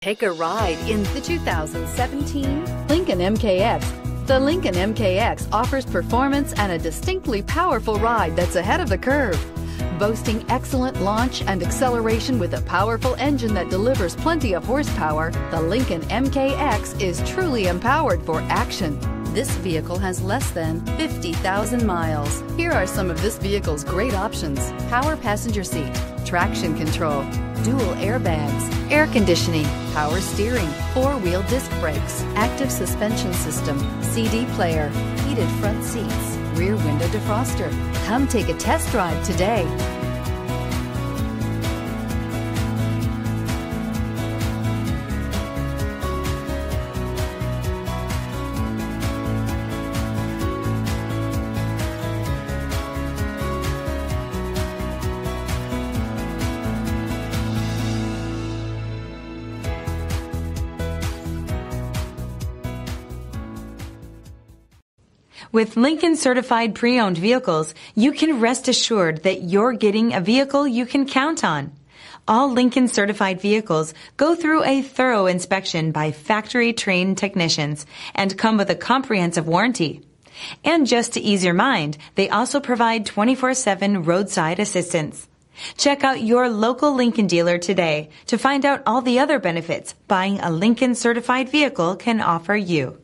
Take a ride in the 2017 Lincoln MKX. The Lincoln MKX offers performance and a distinctly powerful ride that's ahead of the curve. Boasting excellent launch and acceleration with a powerful engine that delivers plenty of horsepower, the Lincoln MKX is truly empowered for action. This vehicle has less than 50,000 miles. Here are some of this vehicle's great options: power passenger seat, traction control, dual airbags, air conditioning, power steering, four-wheel disc brakes, active suspension system, CD player, heated front seats, rear window defroster. Come take a test drive today. With Lincoln Certified Pre-Owned Vehicles, you can rest assured that you're getting a vehicle you can count on. All Lincoln Certified vehicles go through a thorough inspection by factory-trained technicians and come with a comprehensive warranty. And just to ease your mind, they also provide 24/7 roadside assistance. Check out your local Lincoln dealer today to find out all the other benefits buying a Lincoln Certified vehicle can offer you.